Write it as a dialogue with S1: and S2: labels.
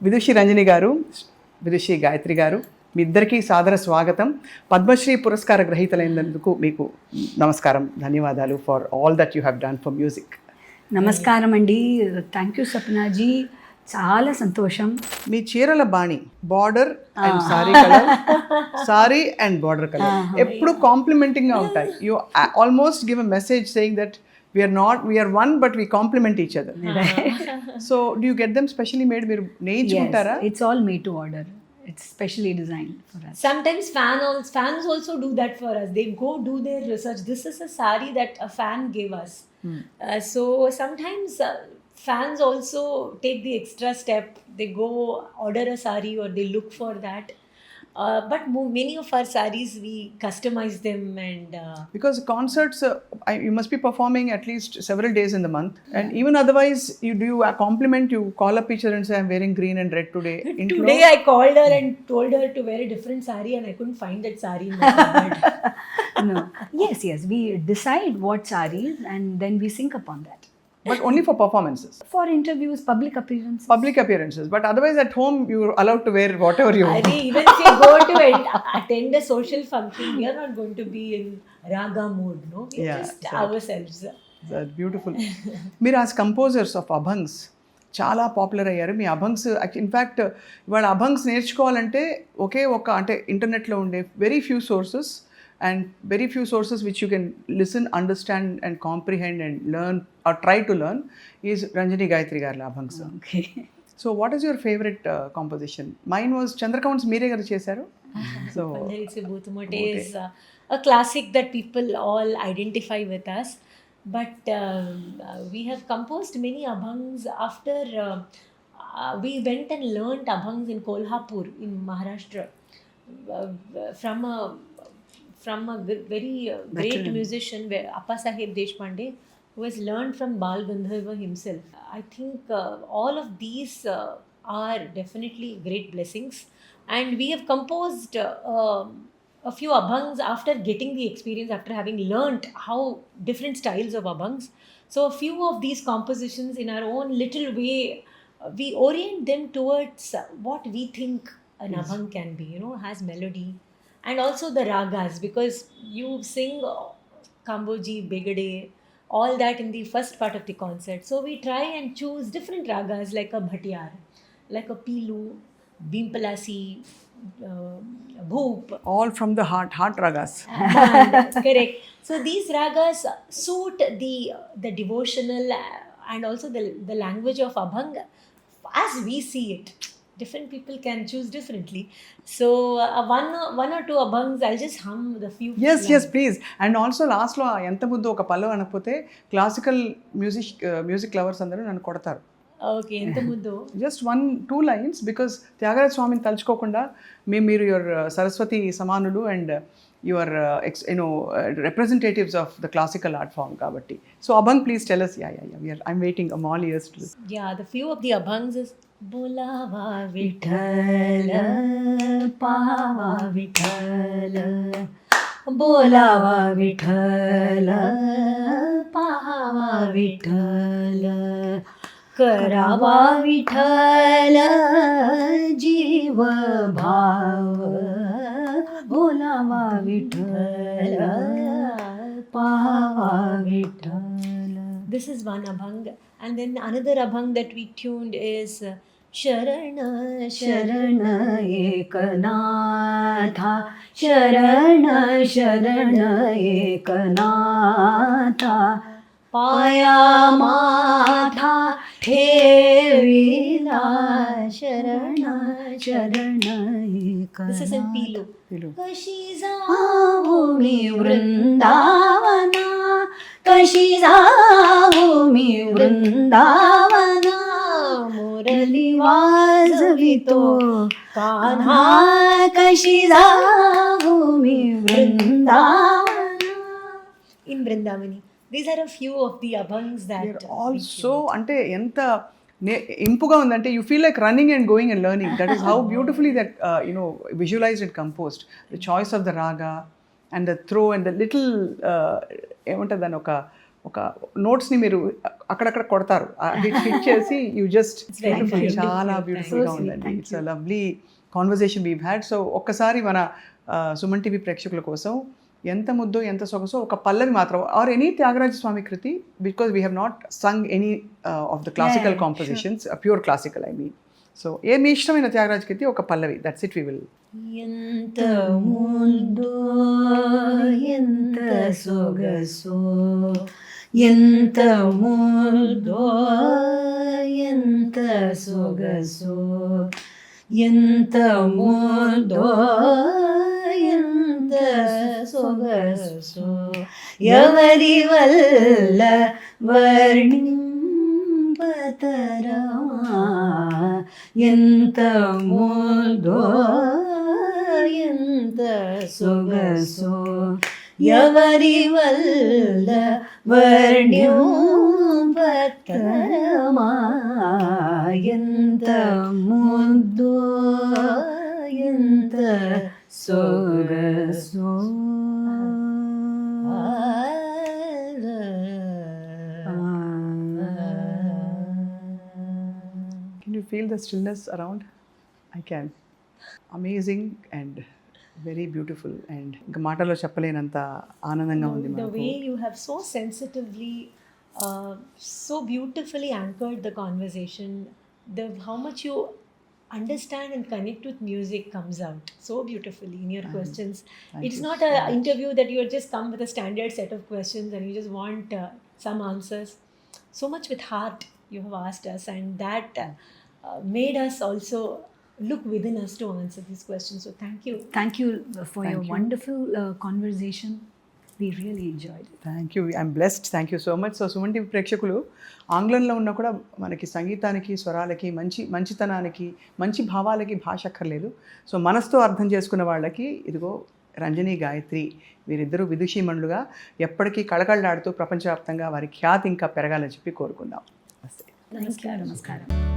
S1: విదుషి రంజని గారు, విదుషి గాయత్రి గారు, మీ ఇద్దరికీ సాదర స్వాగతం. పద్మశ్రీ పురస్కార గ్రహీతలైనందుకు మీకు నమస్కారం, ధన్యవాదాలు for all that you have done for music.
S2: నమస్కారం అండి, థ్యాంక్ యూ సప్నాజీ, చాలా సంతోషం.
S1: మీ చీరల బాణి border and sari colour, sari and border colour ఎప్పుడు కాంప్లిమెంటింగ్గా ఉంటాయి. You almost give a message saying that we are one but we complement each other. So do you get them specially made? మీరు నేయించుకుంటారా?
S2: Yes, it's all made to order. It's specially designed for us.
S3: Sometimes fans also do that for us. They go do their research. This is a sari that a fan gave us. So sometimes fans also take the extra step. They go order a sari or they look for that. But many of our saris we customize them and
S1: because concerts you must be performing at least several days in the month, and even otherwise you do a compliment, you call up each other and say I'm wearing green and red today.
S3: Today I called her and told her to wear a different sari and I couldn't find that sari in my cupboard.
S2: No. Yes, we decide what saris and then we sync upon that.
S1: But only for performances,
S2: For interviews, public appearances. But otherwise at home you're allowed to wear whatever you want.
S3: Even if you go to attend a social function, we are not going to be in raga mode, no? We're just
S1: exactly.
S3: ourselves.
S1: That's beautiful. మీరు as composers of అభంగ్స్ చాలా popular అయ్యారు. మీ అభంగ్స్ in fact ఇవాళ అభంగ్స్ నేర్చుకోవాలంటే ఒకే ఒక అంటే ఇంటర్నెట్లో ఉండే very few sources which you can listen, understand and comprehend and learn or try to learn is Ranjani Gayatri Garla Abhangs.
S2: Okay.
S1: So what is your favorite composition? Mine was Chandrakaunts Meere garu chesaru. So
S3: Pandariche Bhutumote is a classic that people all identify with us. But we have composed many abhangs after we went and learnt abhangs in Kolhapur in Maharashtra from a very great musician, Appa Saheb Deshpande, who has learned from Bal Gandharva himself. I think all of these are definitely great blessings, and we have composed a few abhangs after getting the experience, after having learnt how different styles of abhangs. So a few of these compositions in our own little way, we orient them towards what we think an abhang can be, has melody. And also the ragas, because you sing Kamboji, Begade, all that in the first part of the concert. So we try and choose different ragas like a bhatiyar, like a pilu, bimpalasi, bhoop.
S1: all from the heart ragas.
S3: Correct. So these ragas suit the devotional and also the language of abhang as we see it. Different people can choose differently. So one or two abhangs, I'll just hum the few.
S1: Yes, please. And also last lo enta muddu oka pallu anapothe classical music lovers andaru nannu kodataru.
S3: Okay, enta muddu.
S1: Just 1-2 lines, because Tyagaraja Swamini తలుచుకోకుండా మీరు your Saraswati Samanulu and you are representatives of the classical art form kabatti. So abhang, please tell us. I'm waiting, I'm all ears to this.
S3: Yeah, the few of the abhangs is Bolava
S2: Vithala, Pava Vithala, Bolava Vithala, Pava Vithala, Karava Vithala, Jiva Bhava, Bolava Vithala, Pava Vithala.
S3: This is one abhang, and then another abhang that we tuned is Sharana
S2: Sharana Ekanatha, Sharana Sharana Ekanatha, Paya Matha Thevila, Sharana Sharana Ekanatha.
S3: This is in Pilu.
S2: Kashiza Bhumi Vrindavana, Kashiza Bhumi Vrindavana, Murali Vazavito Kanha, Kashiza Bhumi Vrindavana.
S3: In Vrindavani. These are a few of the abhangs that
S1: They're also ante enta ఇంపుగా ఉందంటే you feel like running and going and learning. That is how beautifully that visualized and composed. The choice of the raga and the throw and the little ఏమంటారు దాని ఒక ఒక నోట్స్ని మీరు అక్కడక్కడ కొడతారు, hit చేసి you just
S3: very kind of
S1: చాలా
S3: you.
S1: బ్యూటిఫుల్గా
S2: Thank you.
S1: ఉందండి.
S2: Thank
S1: it's lovely conversation we've had. So ఒక్కసారి మన సుమన్ టీవీ ప్రేక్షకుల కోసం ఎంత ముద్దో ఎంత సొగసో ఒక పల్లవి మాత్రం are any Tyagaraja Swami kriti, because we have not sung any of the classical
S2: Yeah,
S1: compositions, pure classical I mean. So ఏ మీ ఇష్టమైన త్యాగరాజ కృతి ఒక పల్లవి, దట్స్ ఇట్ వి విల్.
S3: ఎంత ముందో ఎంత సొగసో ఎంత ముందో ఎంత సొగసో ఎంత ముందో ఎంత సొగసో ఎవరి వల్ల వర్ణింపతరమా ఎంత ముందో ఎంత సొగసో ఎవరి వల్ల వర్ణ్యోపతరమా ఎంత ముద్దో ఎంత సొగసో.
S1: Can you feel the stillness around? I can. Amazing and very beautiful and ఇంకా మాటలో చెప్పలేనంత ఆనందంగా ఉంది
S3: The
S1: మాకు.
S3: way you have so sensitively, so beautifully anchored the conversation, how much you understand and connect with music comes out so beautifully in your questions. It's
S1: you
S3: not an interview that you just come with a standard set of questions and you just want some answers. So much with heart you have asked us, and that made us also look within us to answer these questions. So thank you.
S2: Thank you for your
S1: Thank you.
S2: wonderful conversation. We really enjoyed it.
S1: Thank you, I'm blessed, thank you so much. So Suman TV ప్రేక్షకులు ఆంగ్లంలో ఉన్నా కూడా మనకి సంగీతానికి, స్వరాలకి, మంచితనానికి, మంచి భావాలకి భాష అక్కర్లేదు. సో మనసుతో అర్థం చేసుకున్న వాళ్ళకి ఇదిగో రంజని, గాయత్రి వీరిద్దరూ విదుషీమణులుగా ఎప్పటికీ కళకళలాడుతూ ప్రపంచవ్యాప్తంగా వారి ఖ్యాతి ఇంకా పెరగాలని చెప్పి కోరుకుందాం.
S2: Namaskaram.